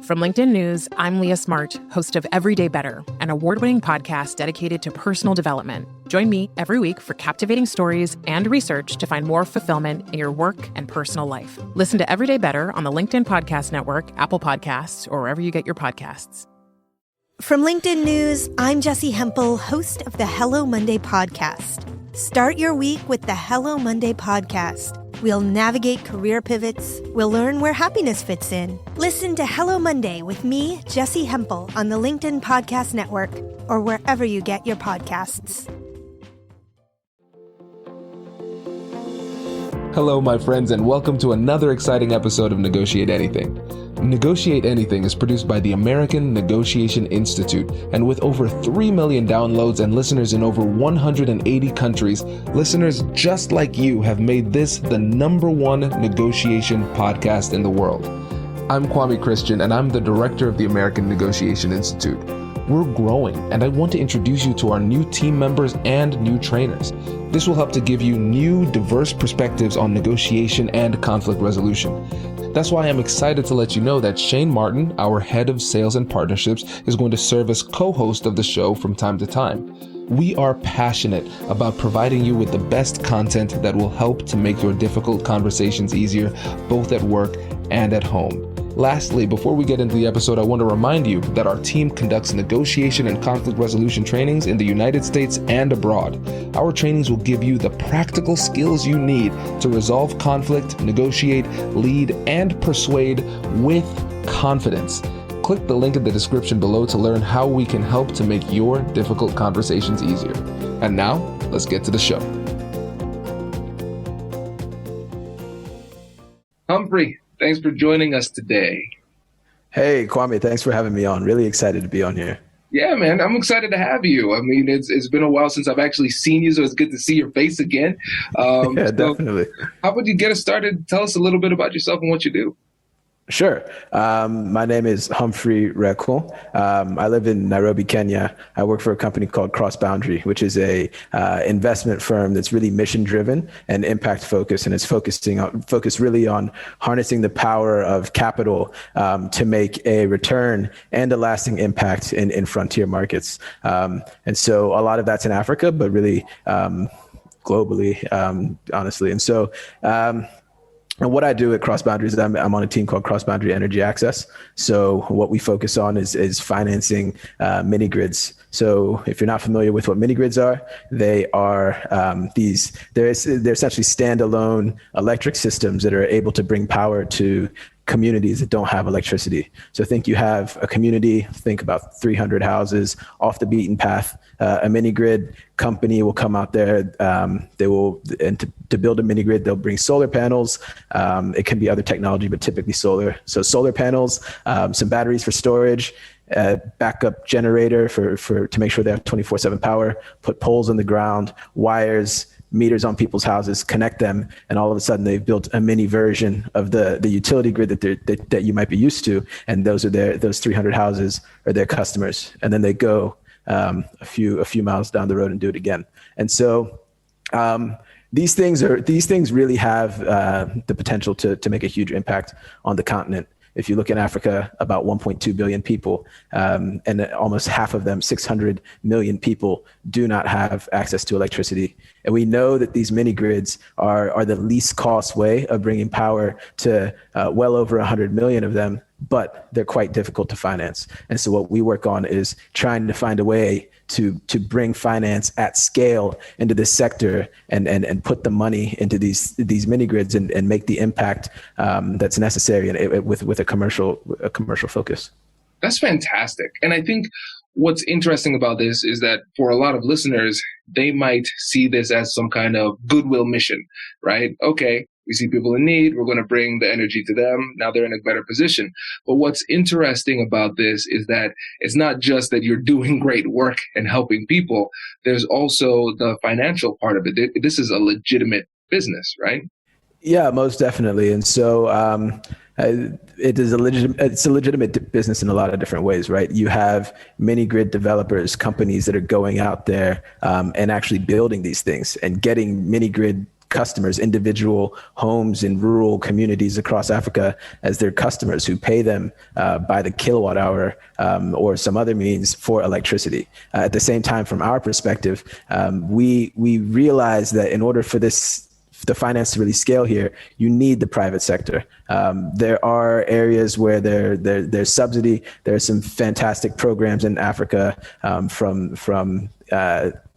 From LinkedIn News, I'm Leah Smart, host of Everyday Better, an award-winning podcast dedicated to personal development. Join me every week for captivating stories and research to find more fulfillment in your work and personal life. Listen to Everyday Better on the LinkedIn Podcast Network, Apple Podcasts, or wherever you get your podcasts. From LinkedIn News, I'm Jessie Hempel, host of the Hello Monday podcast. Start your week with the Hello Monday podcast. We'll navigate career pivots. We'll learn where happiness fits in. Listen to Hello Monday with me, Jessie Hempel, on the LinkedIn Podcast Network or wherever you get your podcasts. Hello, my friends, and welcome to another exciting episode of Negotiate Anything. Negotiate Anything is produced by the American Negotiation Institute, and with over 3 million downloads and listeners in over 180 countries, listeners just like you have made this the #1 negotiation podcast in the world. I'm Kwame Christian, and I'm the director of the American Negotiation Institute. We're growing, and I want to introduce you to our new team members and new trainers. This will help to give you new, diverse perspectives on negotiation and conflict resolution. That's why I'm excited to let you know that Shane Martin, our head of sales and partnerships, is going to serve as co-host of the show from time to time. We are passionate about providing you with the best content that will help to make your difficult conversations easier, both at work and at home. Lastly, before we get into the episode, I want to remind you that our team conducts negotiation and conflict resolution trainings in the United States and abroad. Our trainings will give you the practical skills you need to resolve conflict, negotiate, lead, and persuade with confidence. Click the link in the description below to learn how we can help to make your difficult conversations easier. And now, let's get to the show. Humphrey, thanks for joining us today. Hey, Kwame, thanks for having me on. Really excited to be on here. Yeah, man, I'm excited to have you. I mean, it's been a while since I've actually seen you, so it's good to see your face again. Yeah, definitely. How about you get us started? Tell us a little bit about yourself and what you do. Sure. My name is Humphrey Wireko. I live in Nairobi, Kenya. I work for a company called Cross Boundary, which is a investment firm that's really mission driven and impact focused, and it's focused really on harnessing the power of capital to make a return and a lasting impact in frontier markets. And so a lot of that's in Africa, but really globally, honestly. And so and what I do at Cross Boundary is I'm on a team called Cross Boundary Energy Access. So what we focus on is financing mini grids. So if you're not familiar with what mini grids are, they are they're essentially standalone electric systems that are able to bring power to communities that don't have electricity. So think you have a community, think about 300 houses off the beaten path. A mini grid company will come out there. To build a mini grid, they'll bring solar panels. It can be other technology, but typically solar. So solar panels, some batteries for storage, backup generator to make sure they have 24/7 power, put poles in the ground, wires, meters on people's houses, connect them, and all of a sudden they've built a mini version of the utility grid that you might be used to, and those 300 houses are their customers, and then they go a few miles down the road and do it again. And so these things really have the potential to make a huge impact on the continent. If you look in Africa, about 1.2 billion people, and almost half of them, 600 million people, do not have access to electricity. And we know that these mini grids are the least cost way of bringing power to well over 100 million of them, but they're quite difficult to finance. And so what we work on is trying to find a way to bring finance at scale into this sector and put the money into these mini grids and make the impact that's necessary and with a commercial focus. That's fantastic. And I think what's interesting about this is that for a lot of listeners, they might see this as some kind of goodwill mission, right? Okay, we see people in need. We're going to bring the energy to them. Now they're in a better position. But what's interesting about this is that it's not just that you're doing great work and helping people. There's also the financial part of it. This is a legitimate business, right? Yeah, most definitely. And so it's a legitimate business in a lot of different ways, right? You have mini grid developers, companies that are going out there and actually building these things and getting mini grid customers, individual homes in rural communities across Africa as their customers who pay them by the kilowatt hour or some other means for electricity. At the same time, from our perspective, we realize that in order for the finance to really scale here, you need the private sector. There are areas where there's subsidy. There are some fantastic programs in Africa from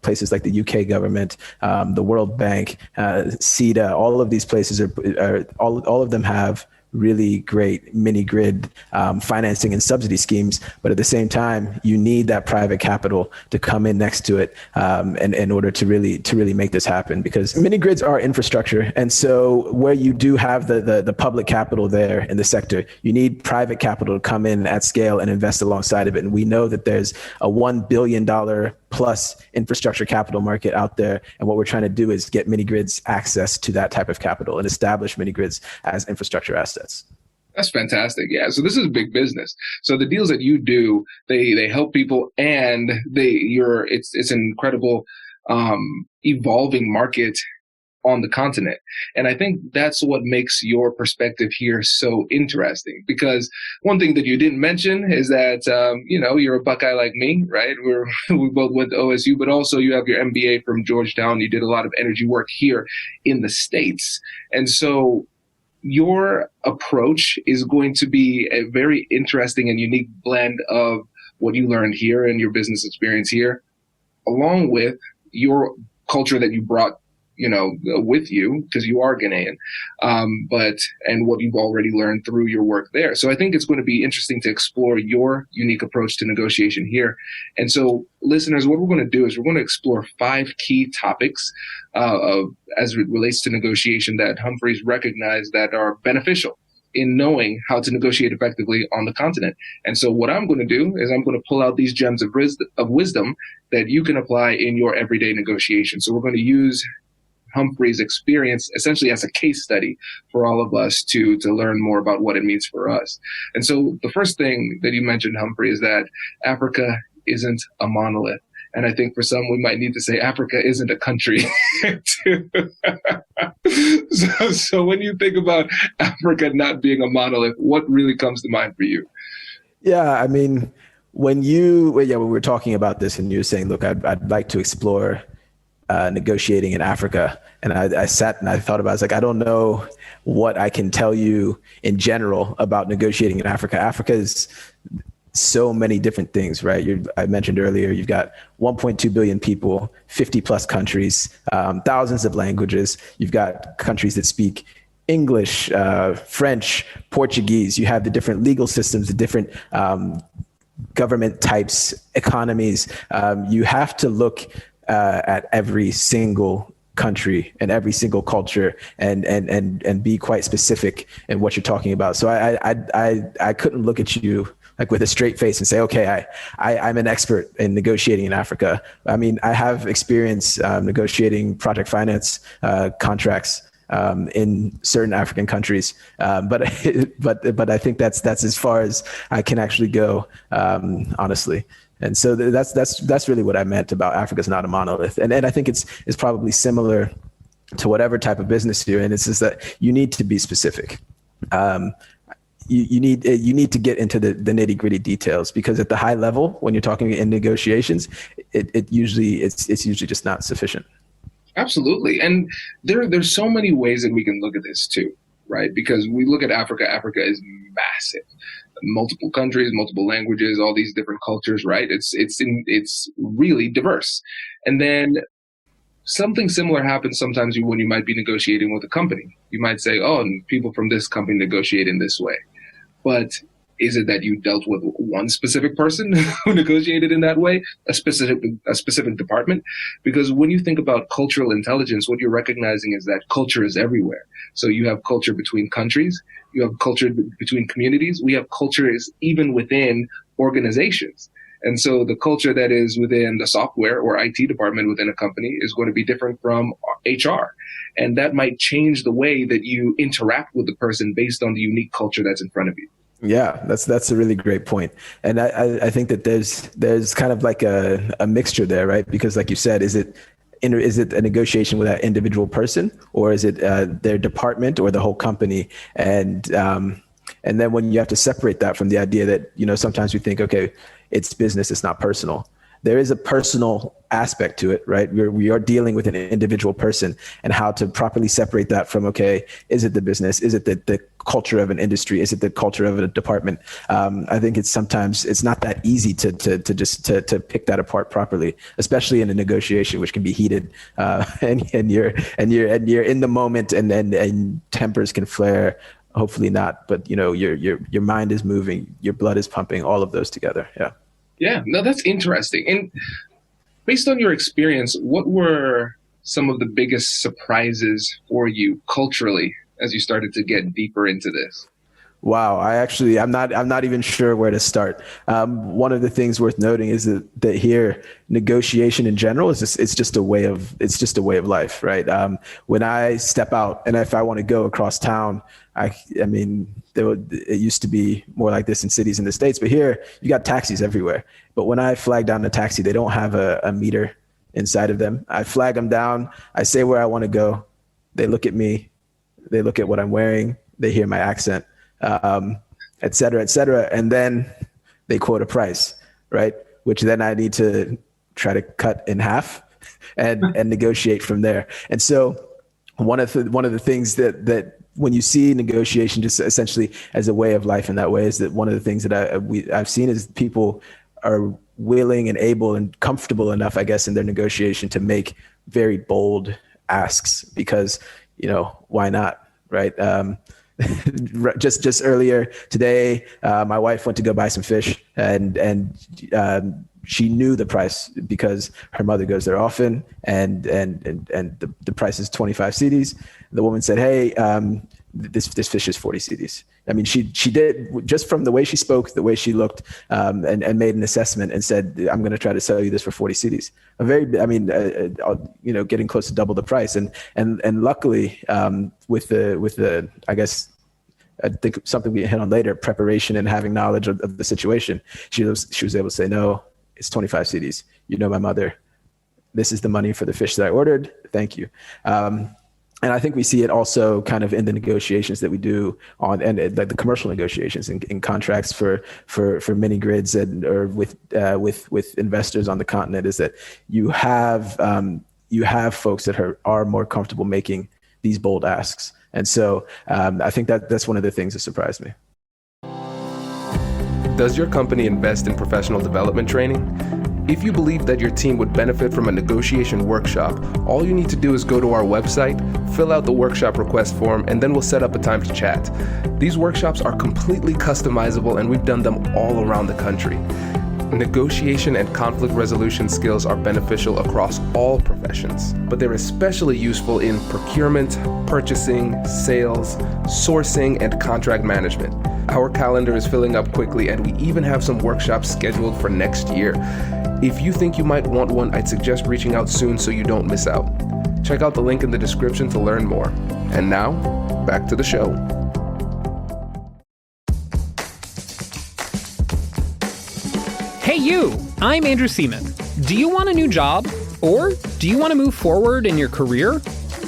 places like the UK government, the World Bank, CETA. All of these places are all of them have really great mini grid financing and subsidy schemes, but at the same time, you need that private capital to come in next to it, and in order to really make this happen. Because mini grids are infrastructure, and so where you do have the public capital there in the sector, you need private capital to come in at scale and invest alongside of it. And we know that there's a $1 billion plus infrastructure capital market out there. And what we're trying to do is get mini grids access to that type of capital and establish mini grids as infrastructure assets. That's fantastic. Yeah. So this is big business. So the deals that you do, they help people, and it's an incredible evolving market on the continent. And I think that's what makes your perspective here so interesting, because one thing that you didn't mention is that, you're a Buckeye like me, right? We both went to OSU, but also you have your MBA from Georgetown. You did a lot of energy work here in the States. And so your approach is going to be a very interesting and unique blend of what you learned here and your business experience here, along with your culture that you brought with you, because you are Ghanaian, and what you've already learned through your work there. So I think it's going to be interesting to explore your unique approach to negotiation here. And so, listeners, what we're going to do is we're going to explore 5 key topics as it relates to negotiation that Humphrey's recognized that are beneficial in knowing how to negotiate effectively on the continent. And so what I'm going to do is I'm going to pull out these gems of wisdom that you can apply in your everyday negotiation. So we're going to use Humphrey's experience essentially as a case study for all of us to learn more about what it means for us. And so the first thing that you mentioned, Humphrey, is that Africa isn't a monolith. And I think for some, we might need to say Africa isn't a country too. So when you think about Africa not being a monolith, what really comes to mind for you? Yeah, I mean, when we were talking about this and you were saying, look, I'd like to explore negotiating in Africa. And I sat and I thought about it. I was like, I don't know what I can tell you in general about negotiating in Africa. Africa is so many different things, right? I mentioned earlier, you've got 1.2 billion people, 50 plus countries, thousands of languages. You've got countries that speak English, French, Portuguese. You have the different legal systems, the different government types, economies. You have to look at every single country and every single culture and be quite specific in what you're talking about. So I couldn't look at you like with a straight face and say, okay, I'm an expert in negotiating in Africa. I mean, I have experience negotiating project finance contracts in certain African countries, but I think that's as far as I can actually go, honestly. And so that's really what I meant about Africa's not a monolith. And I think it's probably similar to whatever type of business you're in. It's just that you need to be specific. You need to get into the nitty gritty details, because at the high level, when you're talking in negotiations, it's usually just not sufficient. Absolutely. And there's so many ways that we can look at this too, right? Because we look at Africa is massive. Multiple countries, multiple languages, all these different cultures, right? It's really diverse. And then something similar happens sometimes when you might be negotiating with a company. You might say, oh, and people from this company negotiate in this way. But is it that you dealt with one specific person who negotiated in that way, a specific department? Because when you think about cultural intelligence, what you're recognizing is that culture is everywhere. So you have culture between countries, you have culture between communities, we have cultures even within organizations. And so the culture that is within the software or IT department within a company is going to be different from HR. And that might change the way that you interact with the person based on the unique culture that's in front of you. Yeah, that's a really great point. And I think that there's kind of like a mixture there, right? Because like you said, is it is it a negotiation with that individual person, or is it their department or the whole company? And then when you have to separate that from the idea that, sometimes we think, okay, it's business, it's not personal. There is a personal aspect to it, right? We are dealing with an individual person, and how to properly separate that from, okay, is it the business? Is it the culture of an industry? Is it the culture of a department? I think sometimes it's not that easy to pick that apart properly, especially in a negotiation, which can be heated, and you're in the moment, and tempers can flare. Hopefully not, but your mind is moving, your blood is pumping, all of those together. Yeah. Yeah, no, that's interesting. And based on your experience, what were some of the biggest surprises for you culturally as you started to get deeper into this? Wow, I'm not even sure where to start. One of the things worth noting is that here, negotiation in general it's just a way of life, right? When I step out, and if I want to go across town, I mean, it used to be more like this in cities in the States, but here you got taxis everywhere. But when I flag down a taxi, they don't have a meter inside of them. I flag them down. I say where I want to go. They look at me. They look at what I'm wearing. They hear my accent. Et cetera, et cetera. And then they quote a price, right? Which then I need to try to cut in half and negotiate from there. And so one of the things that when you see negotiation just essentially as a way of life in that way, is that one of the things that I've seen is people are willing and able and comfortable enough, I guess, in their negotiation to make very bold asks, because, why not, right? Just earlier today, my wife went to go buy some fish, and she knew the price because her mother goes there often, and the price is 25 cedis. The woman said, "Hey, this fish is 40 cedis." I mean, she did, just from the way she spoke, the way she looked, and made an assessment and said, "I'm going to try to sell you this for 40 cedis." Getting close to double the price. And luckily, with the, I guess, I think something we hit on later, preparation and having knowledge of the situation, she was able to say, "No, it's 25 cedis. My mother. This is the money for the fish that I ordered. Thank you." And I think we see it also kind of in the negotiations that we do and like the commercial negotiations in contracts for mini grids or with investors on the continent, is that you have folks that are more comfortable making these bold asks. And so I think that's one of the things that surprised me. Does your company invest in professional development training? If you believe that your team would benefit from a negotiation workshop, all you need to do is go to our website, fill out the workshop request form, and then we'll set up a time to chat. These workshops are completely customizable, and we've done them all around the country. Negotiation and conflict resolution skills are beneficial across all professions, but they're especially useful in procurement, purchasing, sales, sourcing, and contract management. Our calendar is filling up quickly, and we even have some workshops scheduled for next year. If you think you might want one, I'd suggest reaching out soon so you don't miss out. Check out the link in the description to learn more. And now, back to the show. Hey you, I'm Andrew Seaman. Do you want a new job? Or do you want to move forward in your career?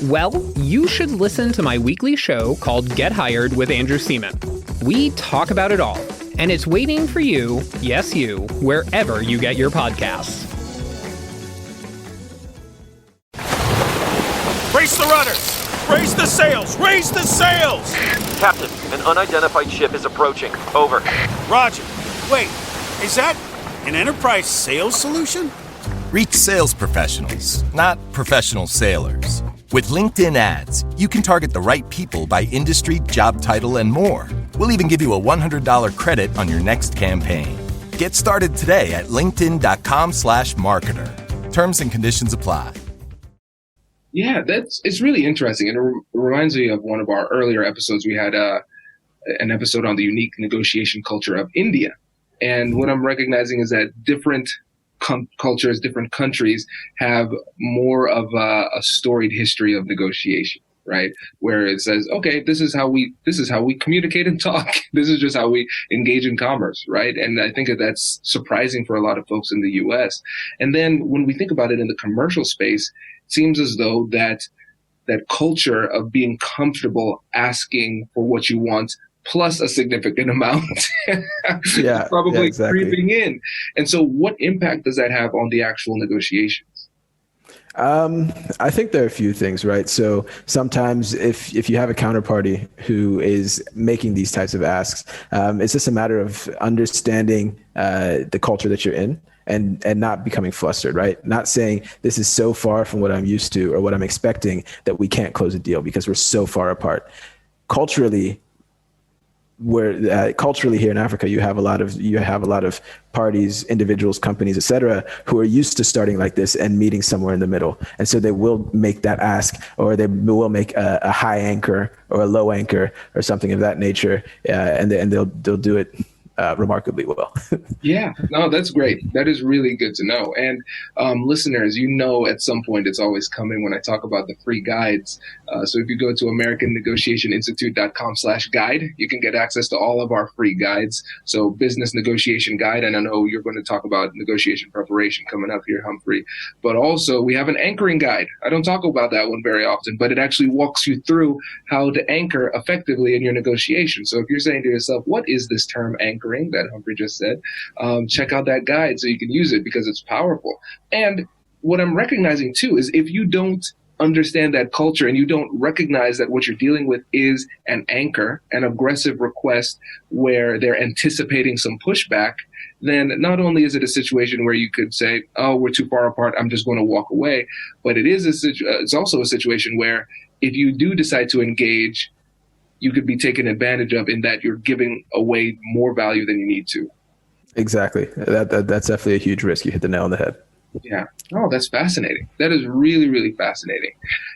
Well, you should listen to my weekly show called Get Hired with Andrew Seaman. We talk about it all, and it's waiting for you, yes you, wherever you get your podcasts. Brace the rudders! Raise the sails! Raise the sails! Captain, an unidentified ship is approaching. Over. Roger. Wait, is that an enterprise sales solution? Reach sales professionals, not professional sailors. With LinkedIn ads, you can target the right people by industry, job title, and more. We'll even give you a $100 credit on your next campaign. Get started today at linkedin.com/marketer. Terms and conditions apply. Yeah, it's really interesting. And it reminds me of one of our earlier episodes. We had an episode on the unique negotiation culture of India. And what I'm recognizing is that different cultures, different countries have more of a storied history of negotiation, right? Where it says, okay, this is how we communicate and talk. This is just how we engage in commerce, right? And I think that's surprising for a lot of folks in the US. And then when we think about it in the commercial space, seems as though that culture of being comfortable asking for what you want plus a significant amount is probably exactly. creeping in. And so what impact does that have on the actual negotiations? I think there are a few things, right? So sometimes if you have a counterparty who is making these types of asks, it's just a matter of understanding the culture that you're in and not becoming flustered, right? Not saying this is so far from what I'm used to or what I'm expecting that we can't close a deal because we're so far apart. Culturally here in Africa, you have a lot of parties, individuals, companies, et cetera, who are used to starting like this and meeting somewhere in the middle. And so they will make that ask, or they will make a high anchor or a low anchor or something of that nature. And they'll do it remarkably well. Yeah, no, that's great. That is really good to know. And listeners, at some point it's always coming when I talk about the free guides. So if you go to AmericanNegotiationInstitute.com/guide, you can get access to all of our free guides. So business negotiation guide, and I know you're going to talk about negotiation preparation coming up here, Humphrey. But also we have an anchoring guide. I don't talk about that one very often, but it actually walks you through how to anchor effectively in your negotiation. So if you're saying to yourself, what is this term anchor that Humphrey just said, check out that guide so you can use it because it's powerful. And what I'm recognizing too is if you don't understand that culture and you don't recognize that what you're dealing with is an anchor, an aggressive request where they're anticipating some pushback, then not only is it a situation where you could say, oh, we're too far apart, I'm just going to walk away, but it's also a situation where if you do decide to engage, you could be taken advantage of in that you're giving away more value than you need to. Exactly. That's definitely a huge risk. You hit the nail on the head. Yeah. Oh, that's fascinating. That is really, really fascinating.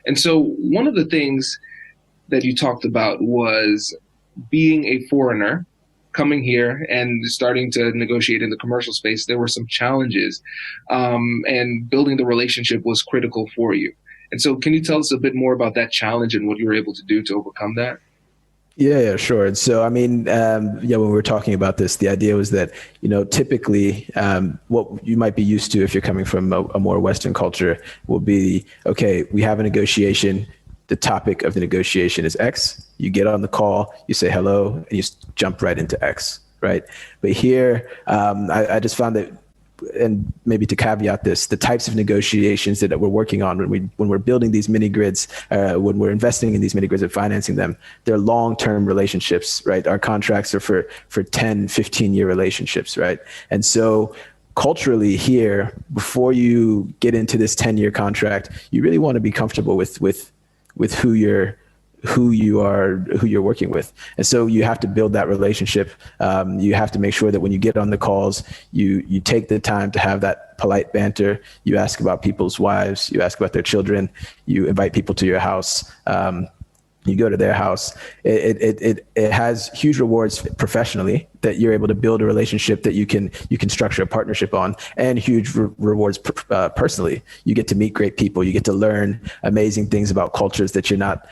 And so one of the things that you talked about was being a foreigner, coming here and starting to negotiate in the commercial space. There were some challenges, and building the relationship was critical for you. And so can you tell us a bit more about that challenge and what you were able to do to overcome that? Yeah, sure. And so, when we were talking about this, the idea was that, typically what you might be used to if you're coming from a more Western culture will be, okay, we have a negotiation. The topic of the negotiation is X. You get on the call, you say hello, and you jump right into X, right? But here, I just found that, and maybe to caveat this, the types of negotiations that we're working on when we're building these mini grids, when we're investing in these mini grids and financing them, they're long-term relationships, right? Our contracts are for 10, 15-year relationships, right? And so culturally here, before you get into this 10-year contract, you really want to be comfortable with who you're working with. And so you have to build that relationship. You have to make sure that when you get on the calls, you take the time to have that polite banter. You ask about people's wives, you ask about their children, you invite people to your house. You go to their house. It has huge rewards professionally that you're able to build a relationship that you can structure a partnership on, and huge rewards personally. You get to meet great people. You get to learn amazing things about cultures that you're not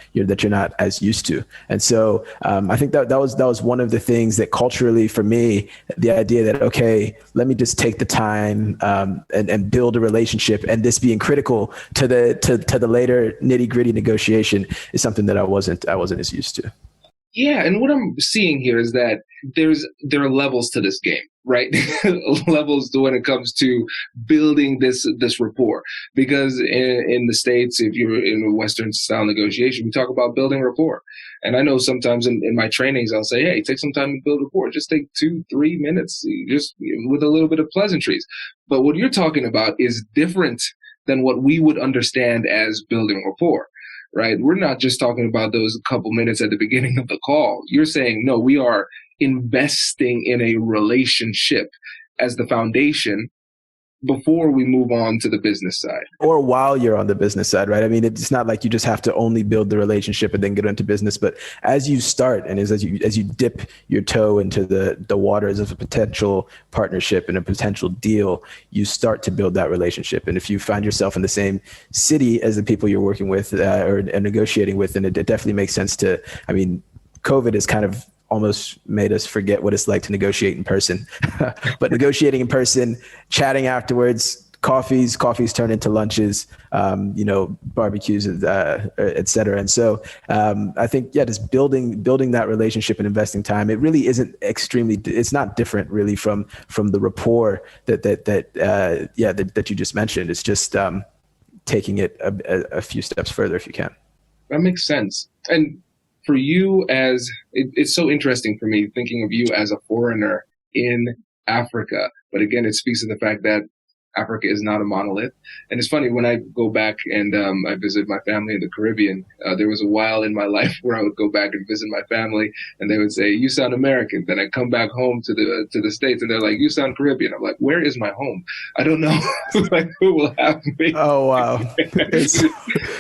as used to. And so I think that was one of the things that culturally for me, the idea that, okay, let me just take the time and build a relationship, and this being critical to the later nitty gritty negotiation is something that I wasn't as used to. Yeah, and what I'm seeing here is that there are levels to this game, right? Levels to when it comes to building this rapport. Because in the States, if you're in a Western style negotiation, we talk about building rapport. And I know sometimes in my trainings, I'll say, hey, take some time to build rapport. Just take 2-3 minutes, just with a little bit of pleasantries. But what you're talking about is different than what we would understand as building rapport. Right? We're not just talking about those couple minutes at the beginning of the call. You're saying, no, we are investing in a relationship as the foundation before we move on to the business side. Or while you're on the business side, right? I mean, it's not like you just have to only build the relationship and then get into business, but as you start and as you dip your toe into the waters of a potential partnership and a potential deal, you start to build that relationship. And if you find yourself in the same city as the people you're working with or negotiating with, then it definitely makes sense to, COVID has kind of almost made us forget what it's like to negotiate in person. But negotiating in person, chatting afterwards, coffees turn into lunches, barbecues, et cetera. And so I think, just building that relationship and investing time, it really isn't it's not different really from the rapport that you just mentioned. It's just taking it a few steps further if you can. That makes sense. And for you it's so interesting for me thinking of you as a foreigner in Africa. But again, it speaks to the fact that Africa is not a monolith. And it's funny, when I go back and I visit my family in the Caribbean, there was a while in my life where I would go back and visit my family and they would say, "You sound American." Then I come back home to the States and they're like, "You sound Caribbean." I'm like, where is my home? I don't know. Like, who will have me? Oh, wow. It's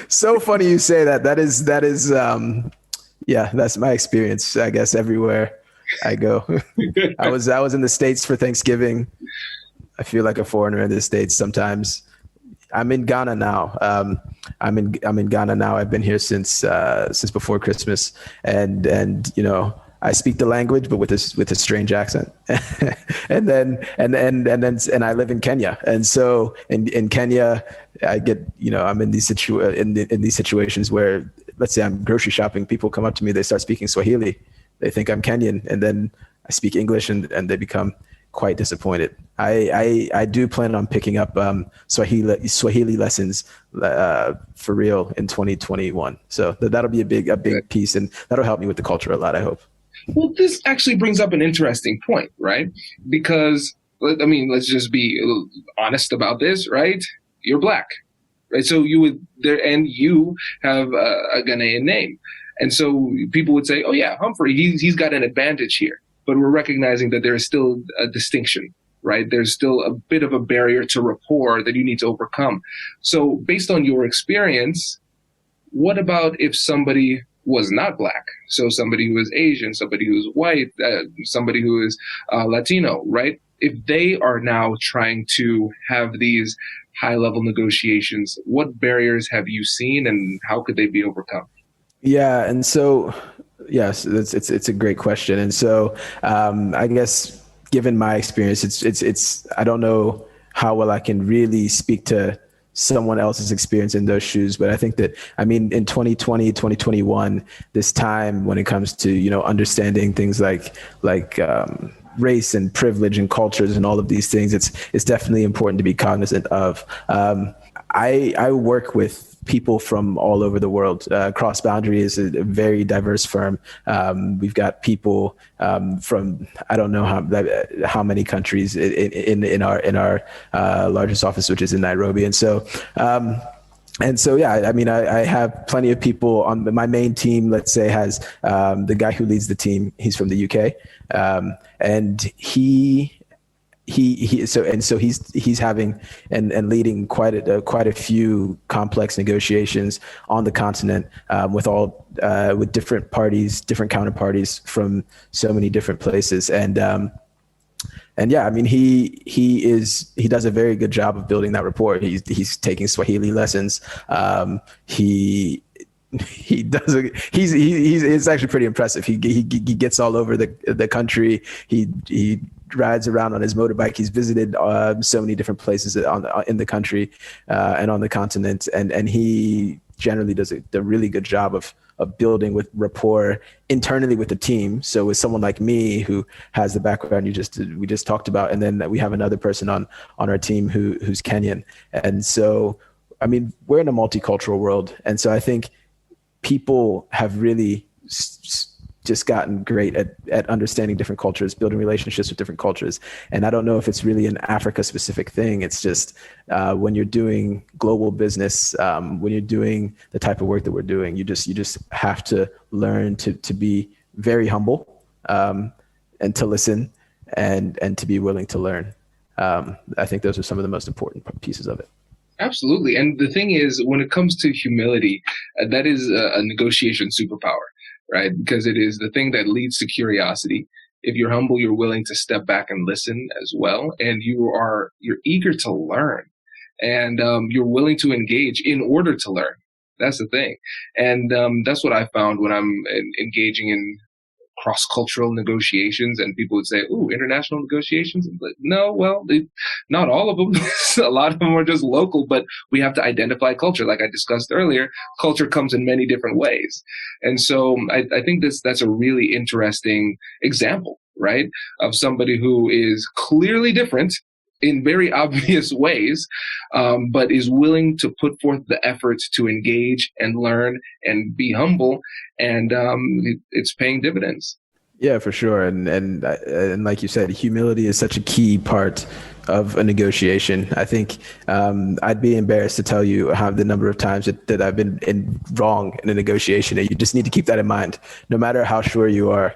so funny you say that. That is that's my experience, I guess, everywhere I go. I was in the States for Thanksgiving. I feel like a foreigner in the States sometimes. I'm in Ghana now. I'm in Ghana now. I've been here since before Christmas, and I speak the language, but with a strange accent. and I live in Kenya, and so in Kenya, I get I'm in these situations where, let's say I'm grocery shopping, people come up to me, they start speaking Swahili, they think I'm Kenyan, and then I speak English, and they become quite disappointed. I do plan on picking up Swahili lessons for real in 2021. So that'll be a big piece, and that'll help me with the culture a lot, I hope. Well, this actually brings up an interesting point, right? Because, I mean, let's just be honest about this, right? You're Black, right? So you have a Ghanaian name. And so people would say, "Oh yeah, Humphrey, he's got an advantage here." But we're recognizing that there is still a distinction, right? There's still a bit of a barrier to rapport that you need to overcome. So based on your experience, what about if somebody was not Black? So somebody who is Asian, somebody who is white, somebody who is Latino, right? If they are now trying to have these high-level negotiations, what barriers have you seen and how could they be overcome? Yeah, and so yes, it's a great question, and so I guess given my experience, it's I don't know how well I can really speak to someone else's experience in those shoes, but I think that in 2020, 2021, this time when it comes to understanding things like race and privilege and cultures and all of these things, it's definitely important to be cognizant of. I work with people from all over the world. Cross Boundary is a very diverse firm. We've got people from I don't know how many countries in our largest office, which is in Nairobi, and so. I have plenty of people on my main team. Let's say has the guy who leads the team. He's from the UK, and he's having and leading quite a few complex negotiations on the continent with different parties, different counterparties from so many different places, he does a very good job of building that rapport. He's taking Swahili lessons. It's actually pretty impressive. He gets all over the country. He rides around on his motorbike. He's visited so many different places in the country and on the continent, and he generally does a really good job of building with rapport internally with the team. So with someone like me who has the background we just talked about, and then we have another person on our team who's Kenyan, and so we're in a multicultural world, and so I think people have really just gotten great at understanding different cultures, building relationships with different cultures. And I don't know if it's really an Africa specific thing. It's just when you're doing global business, when you're doing the type of work that we're doing, you just have to learn to be very humble and to listen and to be willing to learn. I think those are some of the most important pieces of it. Absolutely. And the thing is, when it comes to humility, that is a negotiation superpower, right? Because it is the thing that leads to curiosity. If you're humble, you're willing to step back and listen as well. And you're eager to learn, and you're willing to engage in order to learn. That's the thing. And that's what I found when I'm engaging in cross-cultural negotiations, and people would say, "Ooh, international negotiations." But no, well, not all of them. A lot of them are just local, but we have to identify culture. Like I discussed earlier, culture comes in many different ways. And so I think that's a really interesting example, right, of somebody who is clearly different in very obvious ways, but is willing to put forth the efforts to engage and learn and be humble, and it's paying dividends. Yeah, for sure. And like you said, humility is such a key part of a negotiation. I think I'd be embarrassed to tell you how the number of times that I've been wrong in a negotiation, and you just need to keep that in mind, no matter how sure you are.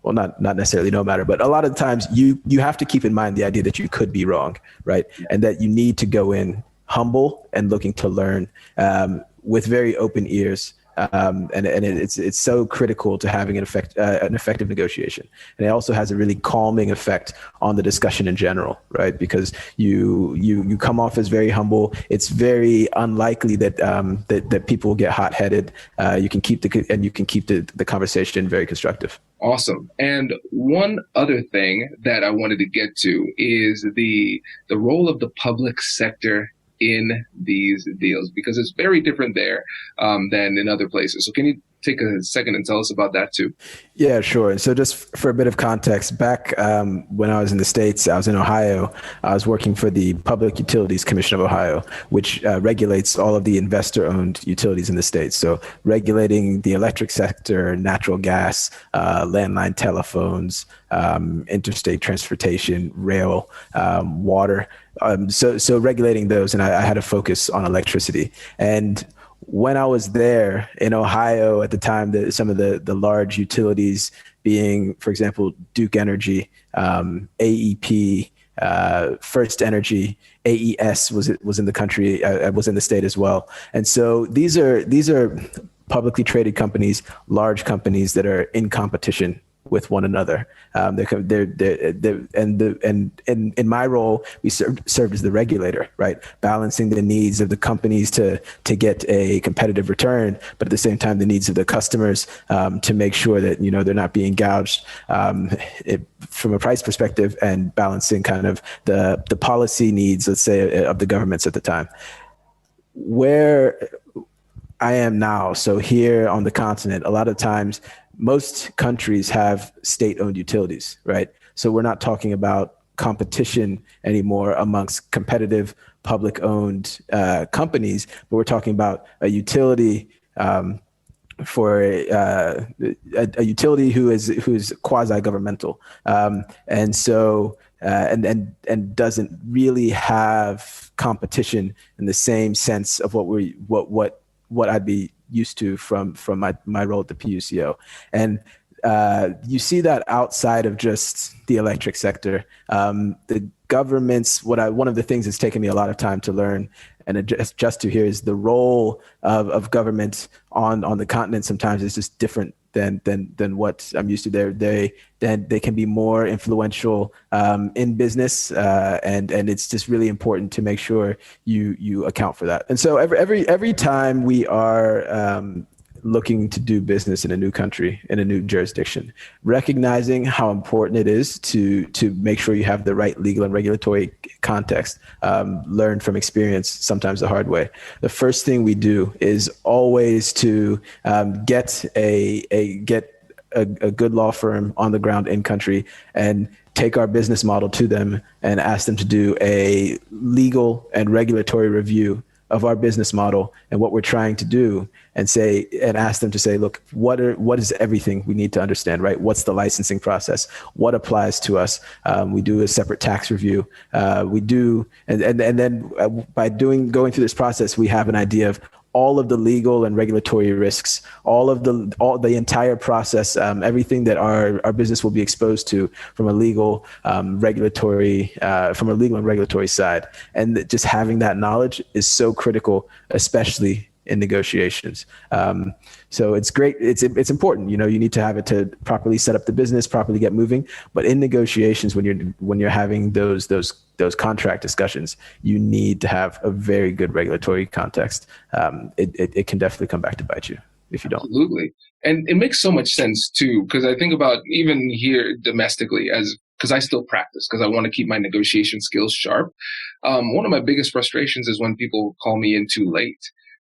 Well, not necessarily no matter, but a lot of the times you have to keep in mind the idea that you could be wrong, right? And that you need to go in humble and looking to learn with very open ears. And it's so critical to having an effective negotiation. And it also has a really calming effect on the discussion in general, right? Because you come off as very humble. It's very unlikely that that people will get hot-headed. You can keep the conversation very constructive. Awesome. And one other thing that I wanted to get to is the role of the public sector in these deals, because it's very different there than in other places. So can you take a second and tell us about that too? Yeah, sure. And so just for a bit of context, back when I was in the States, I was in Ohio. I was working for the Public Utilities Commission of Ohio, which regulates all of the investor-owned utilities in the states. So regulating the electric sector, natural gas, landline telephones, interstate transportation, rail, water. So regulating those, and I had a focus on electricity. And when I was there in Ohio at the time, some of the large utilities being, for example, Duke Energy, AEP, First Energy, AES was in the country, was in the state as well. And so these are publicly traded companies, large companies that are in competition with one another. And in my role, we served as the regulator, right? Balancing the needs of the companies to get a competitive return, but at the same time, the needs of the customers to make sure that, they're not being gouged from a price perspective, and balancing kind of the policy needs, let's say, of the governments at the time. Where I am now, so here on the continent, a lot of times, most countries have state-owned utilities, right? So we're not talking about competition anymore amongst competitive public-owned companies, but we're talking about a utility for a utility who is quasi-governmental, and so and doesn't really have competition in the same sense of what I'd be used to from my role at the PUCO. And you see that outside of just the electric sector. The governments, one of the things that's taken me a lot of time to learn and adjust to here is the role of government on the continent sometimes is just different than what I'm used to. They can be more influential in business, and it's just really important to make sure you account for that. And so every time we are looking to do business in a new country, in a new jurisdiction, recognizing how important it is to make sure you have the right legal and regulatory context, learn from experience, sometimes the hard way. The first thing we do is always to get a good law firm on the ground in country and take our business model to them and ask them to do a legal and regulatory review of our business model and what we're trying to do, and ask them to say, look, what is everything we need to understand, right? What's the licensing process? What applies to us? We do a separate tax review. We do, and then by going through this process, we have an idea of all of the legal and regulatory risks, all the entire process, everything that our business will be exposed to from a legal and regulatory side. And just having that knowledge is so critical, especially in negotiations. So it's great. It's important. You need to have it to properly set up the business, properly get moving. But in negotiations, when you're having those contract discussions, you need to have a very good regulatory context. It can definitely come back to bite you. if you don't. Absolutely. And it makes so much sense too, because I think about even here domestically, because I still practice, because I want to keep my negotiation skills sharp. One of my biggest frustrations is when people call me in too late.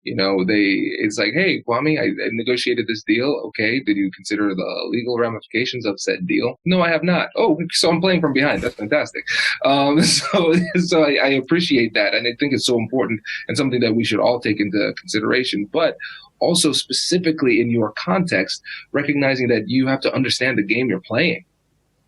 It's like, hey, Kwame, I negotiated this deal. Okay. Did you consider the legal ramifications of said deal? No, I have not. Oh, so I'm playing from behind. That's fantastic. So I appreciate that. And I think it's so important and something that we should all take into consideration. But also specifically in your context, recognizing that you have to understand the game you're playing.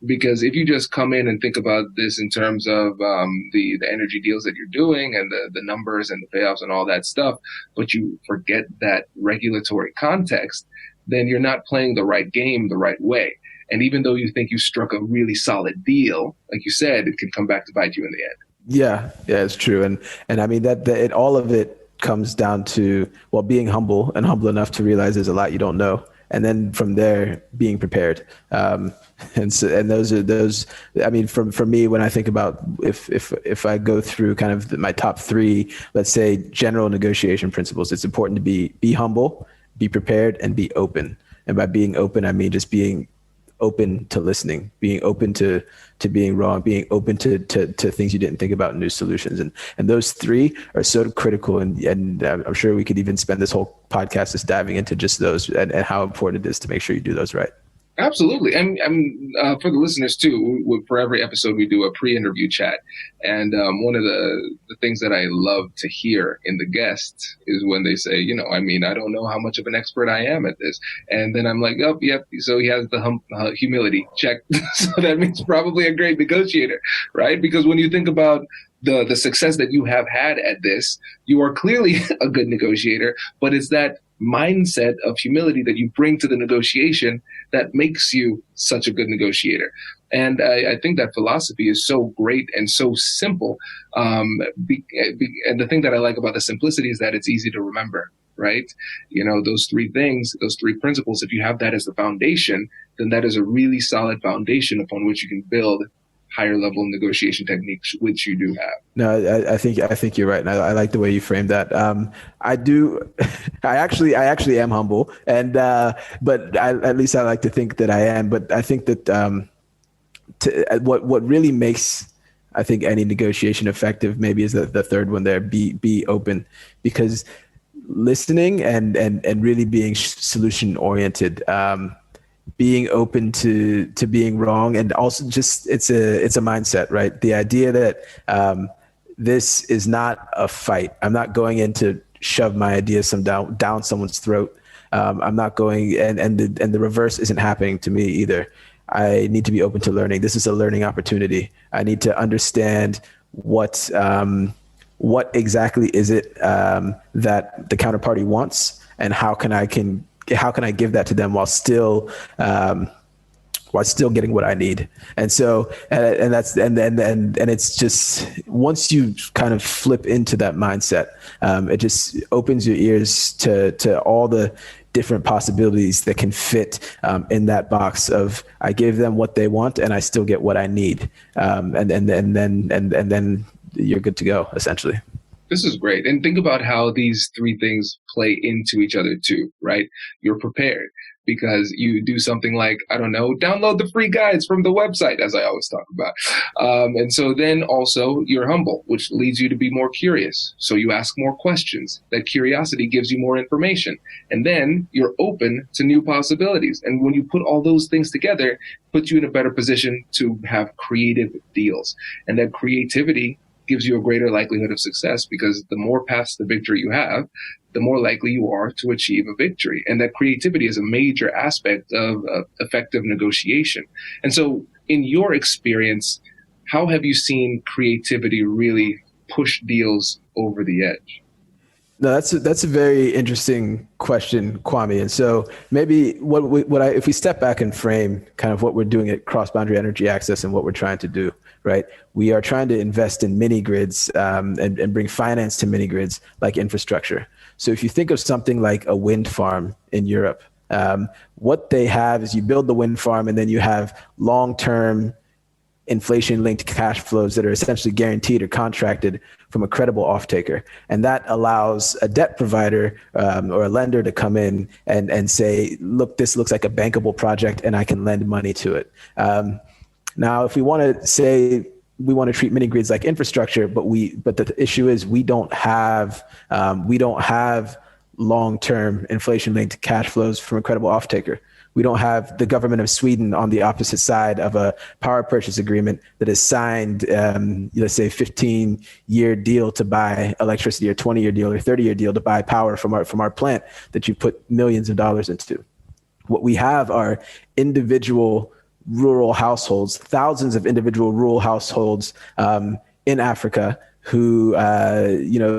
Because if you just come in and think about this in terms of the energy deals that you're doing and the numbers and the payoffs and all that stuff, but you forget that regulatory context, then you're not playing the right game the right way. And even though you think you struck a really solid deal, like you said, it can come back to bite you in the end. Yeah, it's true. And I mean that all of it comes down to, well, being humble and humble enough to realize there's a lot you don't know. And then from there, being prepared. And those. I mean, for me, when I think about if I go through kind of my top three, let's say general negotiation principles, it's important to be humble, be prepared, and be open. And by being open, I mean just being open to listening, being open to being wrong, being open to things you didn't think about, new solutions. And those three are so critical. And I'm sure we could even spend this whole podcast just diving into just those and how important it is to make sure you do those right. Absolutely. And for the listeners too, for every episode, we do a pre-interview chat. And one of the things that I love to hear in the guests is when they say, I don't know how much of an expert I am at this. And then I'm like, oh, yep. So he has the humility check. So that means probably a great negotiator, right? Because when you think about the success that you have had at this, you are clearly a good negotiator, but it's that mindset of humility that you bring to the negotiation that makes you such a good negotiator. And I think that philosophy is so great and so simple. And the thing that I like about the simplicity is that it's easy to remember, right? Those three things, those three principles, if you have that as the foundation, then that is a really solid foundation upon which you can build higher level negotiation techniques, which you do have. No, I think you're right. And I like the way you framed that. I actually am humble, and but at least I like to think that I am. But I think that what really makes, I think, any negotiation effective maybe is the third one there, be open, because listening and really being solution oriented, being open to being wrong, and also just it's a mindset, right? The idea that this is not a fight. I'm not going in to shove my ideas down someone's throat. I'm not going, and the reverse isn't happening to me either. I need to be open to learning. This is a learning opportunity. I need to understand what exactly is it that the counterparty wants, and how can I give that to them while still getting what I need. And so, and it's just, once you kind of flip into that mindset, it just opens your ears to all the different possibilities that can fit in that box of, I give them what they want and I still get what I need. And then you're good to go, essentially. This is great. And think about how these three things play into each other too, right? You're prepared because you do something like, download the free guides from the website, as I always talk about. And so then also you're humble, which leads you to be more curious. So you ask more questions. That curiosity gives you more information. And then you're open to new possibilities. And when you put all those things together, it puts you in a better position to have creative deals. And that creativity gives you a greater likelihood of success, because the more paths to victory you have, the more likely you are to achieve a victory. And that creativity is a major aspect of effective negotiation. And so in your experience, how have you seen creativity really push deals over the edge? No, that's a very interesting question, Kwame. And so maybe if we step back and frame kind of what we're doing at Cross Boundary Energy Access and what we're trying to do, right? We are trying to invest in mini grids and bring finance to mini grids like infrastructure. So if you think of something like a wind farm in Europe, what they have is you build the wind farm and then you have long-term inflation-linked cash flows that are essentially guaranteed or contracted from a credible off-taker. And that allows a debt provider or a lender to come in and say, look, this looks like a bankable project and I can lend money to it. Now, if we want to say we want to treat mini grids like infrastructure, but the issue is we don't have long-term inflation-linked cash flows from a credible off-taker. We don't have the government of Sweden on the opposite side of a power purchase agreement that has signed, let's say, 15-year deal to buy electricity, or 20-year deal, or 30-year deal to buy power from our plant that you put millions of dollars into. What we have are individual rural households, thousands of individual rural households in Africa who,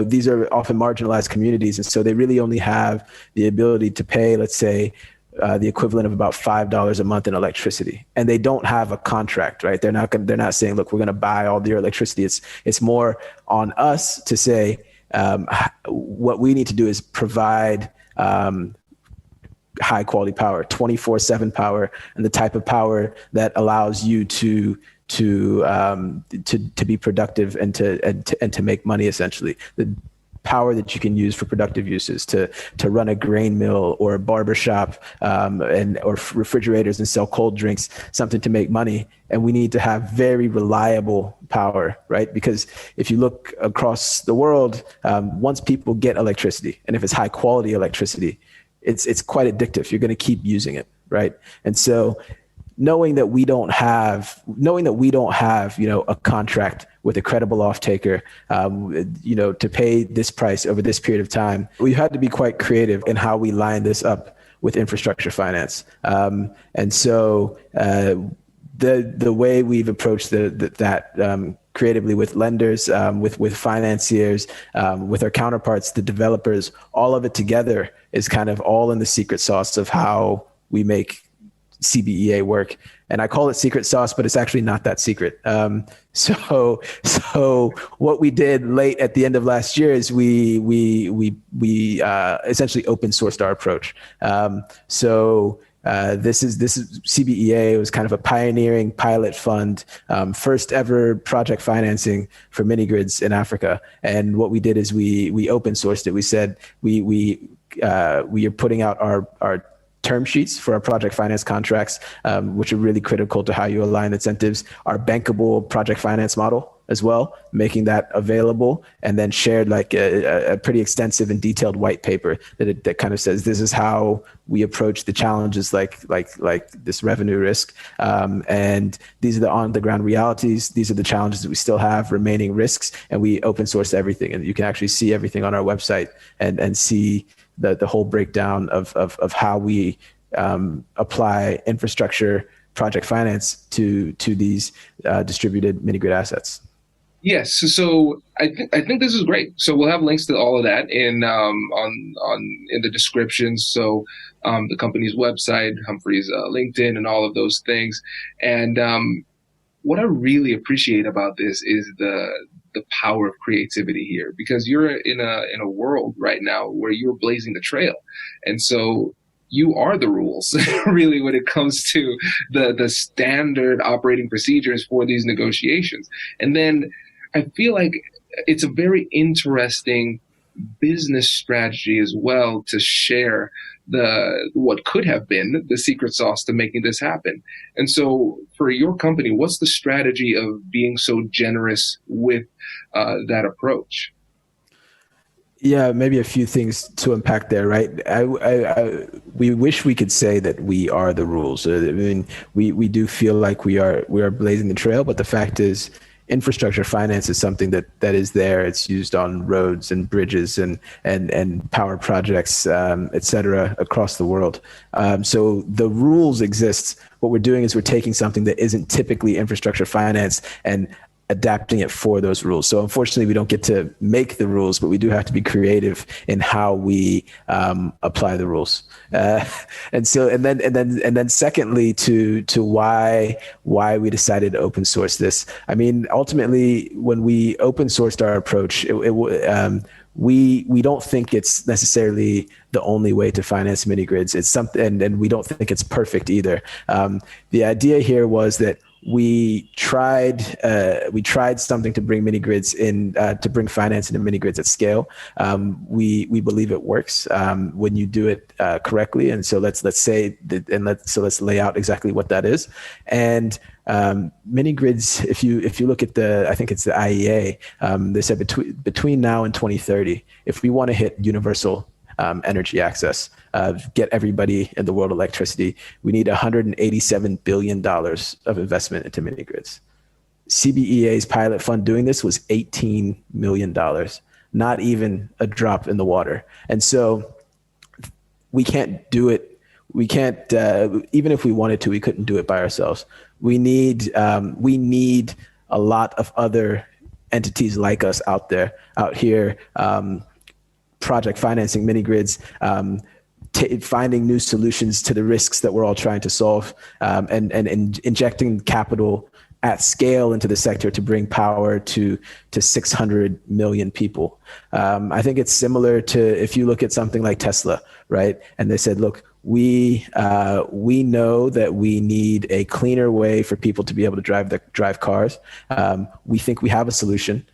these are often marginalized communities. And so they really only have the ability to pay, let's say, the equivalent of about $5 a month in electricity, and they don't have a contract, right? They're not saying, look, we're going to buy all your electricity. It's more on us to say, what we need to do is provide high quality power, 24/7 power, and the type of power that allows you to be productive and to make money, essentially. The power that you can use for productive uses, to run a grain mill or a barber shop, or refrigerators and sell cold drinks, something to make money. And we need to have very reliable power, right? Because if you look across the world, once people get electricity, and if it's high quality electricity, it's quite addictive. You're going to keep using it, right? And so knowing that we don't have, a contract with a credible off-taker, to pay this price over this period of time, we had to be quite creative in how we line this up with infrastructure finance. And so the way we've approached that creatively with lenders, with financiers, with our counterparts, the developers, all of it together is kind of all in the secret sauce of how we make CBEA work. And I call it secret sauce, but it's actually not that secret. So what we did late at the end of last year is we essentially open sourced our approach. This is CBEA. It was kind of a pioneering pilot fund, first ever project financing for mini grids in Africa. And what we did is we open sourced it. We said we are putting out our term sheets for our project finance contracts, which are really critical to how you align incentives, our bankable project finance model as well, making that available, and then shared like a pretty extensive and detailed white paper that kind of says, this is how we approach the challenges like this revenue risk. And these are the on the ground realities. These are the challenges that we still have, remaining risks, and we open source everything. And you can actually see everything on our website and see the whole breakdown of how we apply infrastructure project finance to these distributed mini grid assets. Yes, so I think this is great. So we'll have links to all of that in the description. So the company's website, Humphrey's LinkedIn, and all of those things. And what I really appreciate about this is the power of creativity here, because you're in a world right now where you're blazing the trail, and so you are the rules really when it comes to the standard operating procedures for these negotiations. And then I feel like it's a very interesting business strategy as well to share what could have been the secret sauce to making this happen. And so for your company, what's the strategy of being so generous with that approach? Yeah, maybe a few things to unpack there, right? We wish we could say that we are the rules. I mean, we do feel like we are blazing the trail, but the fact is, infrastructure finance is something that is there. It's used on roads and bridges and power projects, et cetera, across the world. So the rules exist. What we're doing is we're taking something that isn't typically infrastructure finance and adapting it for those rules. So unfortunately, we don't get to make the rules, but we do have to be creative in how we apply the rules. And then secondly, to why we decided to open source this. I mean, ultimately, when we open sourced our approach, we don't think it's necessarily the only way to finance mini grids. It's something, and we don't think it's perfect either. The idea here was that we tried something to bring mini grids in, to bring finance into mini grids at scale. We believe it works when you do it correctly. And so let's say that, and let's lay out exactly what that is. And mini grids, if you look at I think it's the IEA, they said between now and 2030, if we want to hit universal energy access, get everybody in the world electricity, we need $187 billion of investment into mini grids. CBEA's pilot fund doing this was $18 million, not even a drop in the water. And so we can't do it. We can't, even if we wanted to, we couldn't do it by ourselves. We need a lot of other entities like us out here, project financing mini grids, finding new solutions to the risks that we're all trying to solve, and injecting capital at scale into the sector to bring power to 600 million people. I think it's similar to if you look at something like Tesla, right? And they said, look, we know that we need a cleaner way for people to be able to drive cars. We think we have a solution.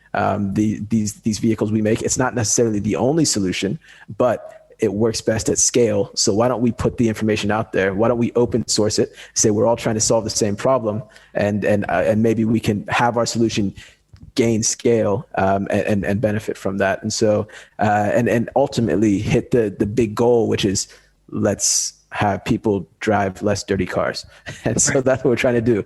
These vehicles we make, it's not necessarily the only solution, but it works best at scale. So why don't we put the information out there? Why don't we open source it? Say we're all trying to solve the same problem, and maybe we can have our solution gain scale and benefit from that. And so and ultimately hit the big goal, which is let's have people drive less dirty cars. And so that's what we're trying to do.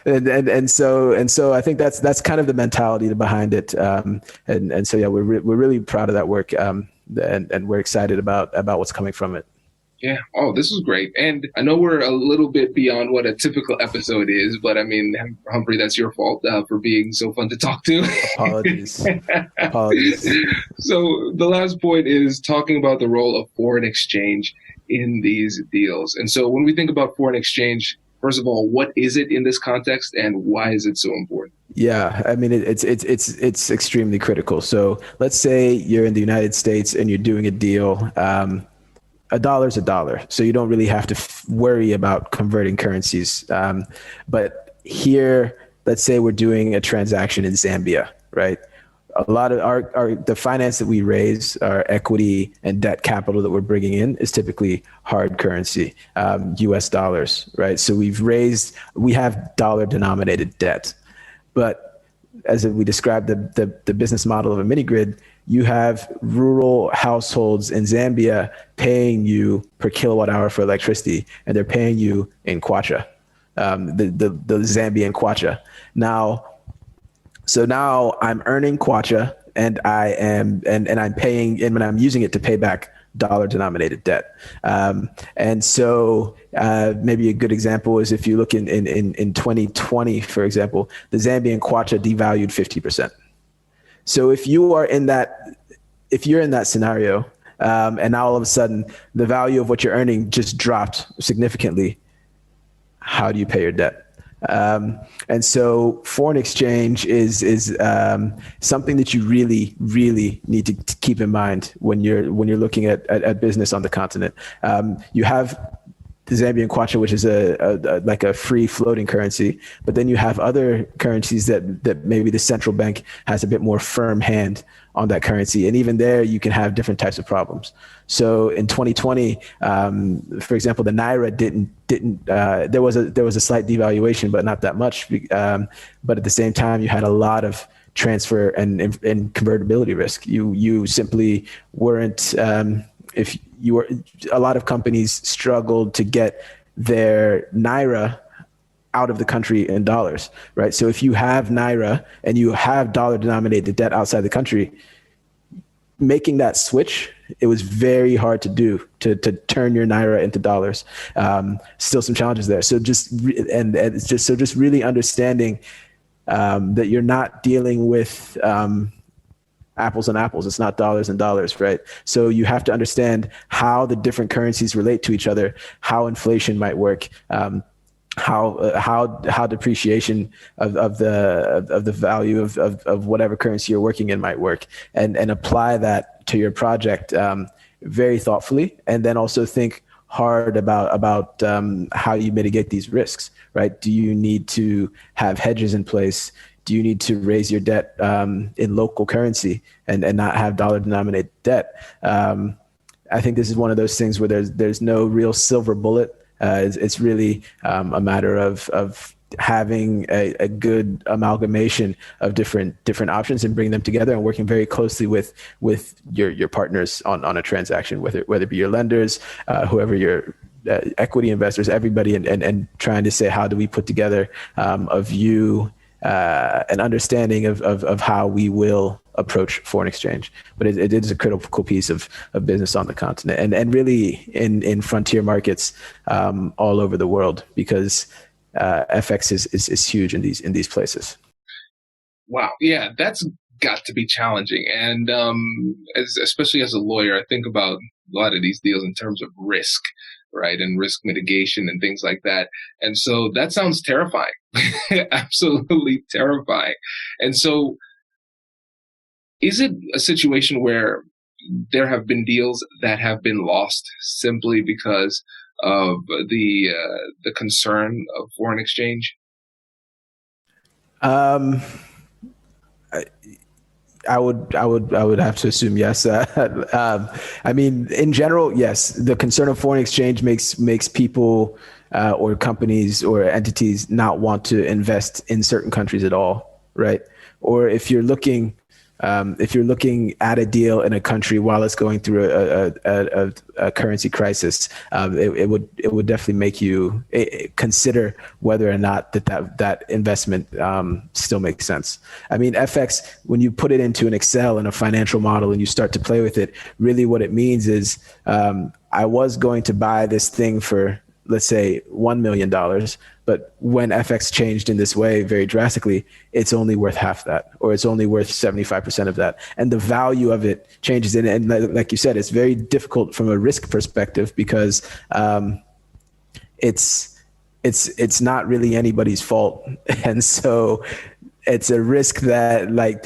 And so I think that's kind of the mentality behind it. And so, yeah, we're really proud of that work. And we're excited about what's coming from it. Yeah. Oh, this is great. And I know we're a little bit beyond what a typical episode is, but I mean, Humphrey, that's your fault for being so fun to talk to. Apologies. So the last point is talking about the role of foreign exchange in these deals. And so when we think about foreign exchange, first of all, what is it in this context and why is it so important? Yeah, I mean, it's extremely critical. So let's say you're in the United States and you're doing a deal. A dollar's a dollar, so you don't really have to worry about converting currencies. But here, let's say we're doing a transaction in Zambia, right? A lot of the finance that we raise, our equity and debt capital that we're bringing in is typically hard currency, US dollars, right? So we have dollar denominated debt. But as we described the business model of a mini grid, you have rural households in Zambia paying you per kilowatt hour for electricity, and they're paying you in kwacha, the Zambian kwacha. So now I'm earning kwacha, and I'm paying, and when I'm using it to pay back dollar denominated debt. And so maybe a good example is if you look in 2020, for example, the Zambian kwacha devalued 50%. So if you're in that scenario, and now all of a sudden the value of what you're earning just dropped significantly, how do you pay your debt? And so foreign exchange is something that you really, really need to keep in mind when you're looking at business on the continent. You have the Zambian kwacha, which is like a free floating currency, but then you have other currencies that maybe the central bank has a bit more firm hand on that currency, and even there you can have different types of problems. So in 2020, for example, the naira didn't there was a slight devaluation, but not that much. But at the same time, you had a lot of transfer and convertibility risk. You simply weren't a lot of companies struggled to get their naira out of the country in dollars, right? So if you have naira and you have dollar denominated debt outside the country, making that switch, it was very hard to do, to turn your naira into dollars. Still some challenges there. So just really understanding that you're not dealing with apples and apples. It's not dollars and dollars, right? So you have to understand how the different currencies relate to each other, how inflation might work, how depreciation of the value of whatever currency you're working in might work, and apply that to your project very thoughtfully, and then also think hard about how you mitigate these risks, right? Do you need to have hedges in place? Do you need to raise your debt in local currency and not have dollar denominated debt? I think this is one of those things where there's no real silver bullet. It's really a matter of having a good amalgamation of different options and bringing them together and working very closely with your partners on a transaction, whether it be your lenders, whoever your equity investors, everybody, and trying to say, how do we put together a view, an understanding of how we will approach foreign exchange. But it is a critical piece of business on the continent and really in frontier markets all over the world, because FX is huge in these places. Wow. Yeah, that's got to be challenging. And especially as a lawyer, I think about a lot of these deals in terms of risk, right? And risk mitigation and things like that. And so that sounds terrifying, absolutely terrifying. And so is it a situation where there have been deals that have been lost simply because of the concern of foreign exchange? I would have to assume yes. I mean, in general, yes. The concern of foreign exchange makes people or companies or entities not want to invest in certain countries at all, right? Or if you're looking at a deal in a country while it's going through a currency crisis, it would definitely make you consider whether or not that investment still makes sense. I mean, FX, when you put it into an Excel and a financial model and you start to play with it, really what it means is I was going to buy this thing for, let's say, $1 million, but when FX changed in this way very drastically, it's only worth half that, or it's only worth 75% of that. And the value of it changes. And like you said, it's very difficult from a risk perspective because it's not really anybody's fault. And so it's a risk that it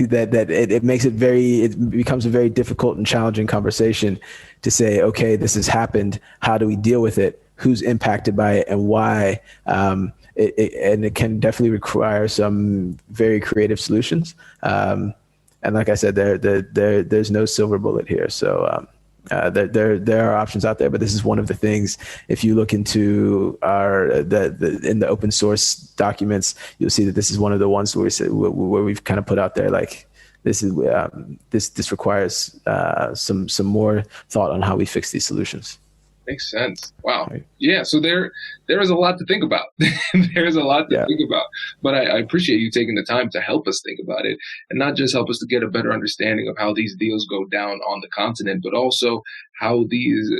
becomes a very difficult and challenging conversation to say, okay, this has happened. How do we deal with it? Who's impacted by it and why? And it can definitely require some very creative solutions. And like I said, there's no silver bullet here. So there are options out there, but this is one of the things. If you look into in the open source documents, you'll see that this is one of the ones where we've kind of put out there, like, this requires some more thought on how we fix these solutions. Makes sense. Wow. Yeah. So there is a lot to think about. There is a lot to think about. But I appreciate you taking the time to help us think about it, and not just help us to get a better understanding of how these deals go down on the continent, but also how these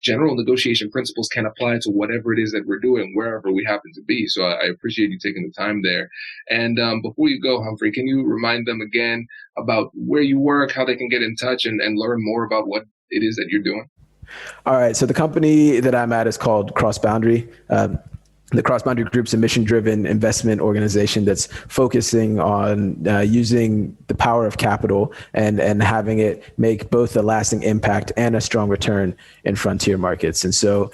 general negotiation principles can apply to whatever it is that we're doing, wherever we happen to be. So I appreciate you taking the time there. And before you go, Humphrey, can you remind them again about where you work, how they can get in touch and learn more about what it is that you're doing? All right. So the company that I'm at is called Cross Boundary. The Cross Boundary Group's a mission-driven investment organization that's focusing on using the power of capital and having it make both a lasting impact and a strong return in frontier markets. And so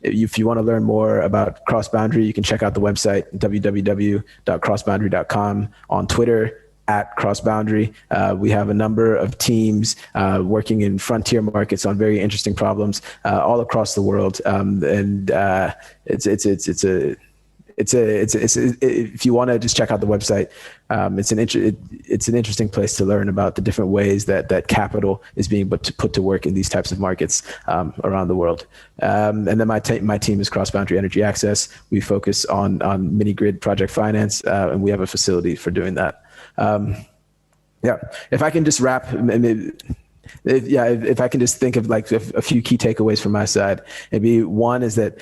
if you want to learn more about Cross Boundary, you can check out the website, www.crossboundary.com, on Twitter, @CrossBoundary. We have a number of teams working in frontier markets on very interesting problems all across the world. If you want to just check out the website, it's an interesting place to learn about the different ways that capital is being put to work in these types of markets around the world. And then my team is Cross Boundary Energy Access. We focus on mini grid project finance, and we have a facility for doing that. If I can just wrap, if I can just think of like a few key takeaways from my side, maybe one is that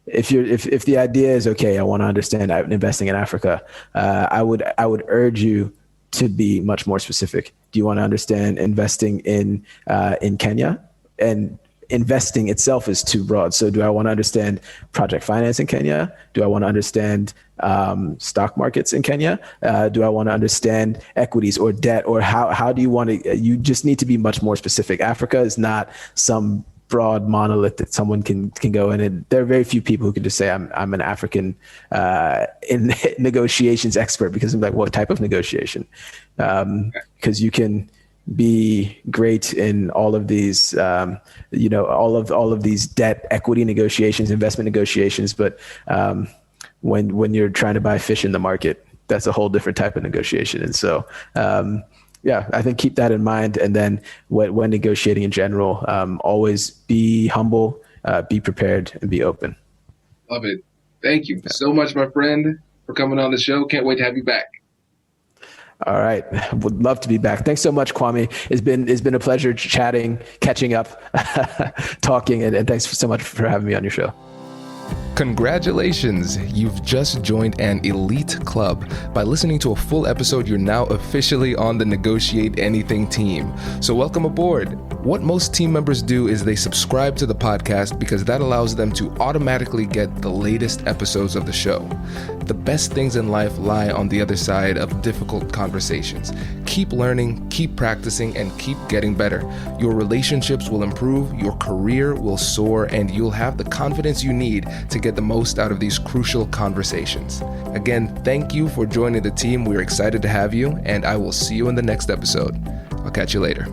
if the idea is, okay, I want to understand investing in Africa, I would urge you to be much more specific. Do you want to understand investing in Kenya? And investing itself is too broad. So do I want to understand project finance in Kenya? Do I want to understand stock markets in Kenya? Do I want to understand equities or debt? Or how do you want to, you just need to be much more specific. Africa is not some broad monolith that someone can go in, and there are very few people who can just say I'm an African in negotiations expert, because I'm like, what type of negotiation? Because you can be great in all of these, all of these debt, equity negotiations, investment negotiations, but when you're trying to buy fish in the market, that's a whole different type of negotiation. And so, I think keep that in mind. And then when negotiating in general, always be humble, be prepared, and be open. Love it. Thank you so much, my friend, for coming on the show. Can't wait to have you back. All right. Would love to be back. Thanks so much, Kwame. It's been a pleasure chatting, catching up, talking, and thanks so much for having me on your show. Congratulations! You've just joined an elite club. By listening to a full episode, you're now officially on the Negotiate Anything team. So welcome aboard. What most team members do is they subscribe to the podcast because that allows them to automatically get the latest episodes of the show. The best things in life lie on the other side of difficult conversations. Keep learning, keep practicing, and keep getting better. Your relationships will improve, your career will soar, and you'll have the confidence you need to get the most out of these crucial conversations. Again, thank you for joining the team. We're excited to have you, and I will see you in the next episode. I'll catch you later.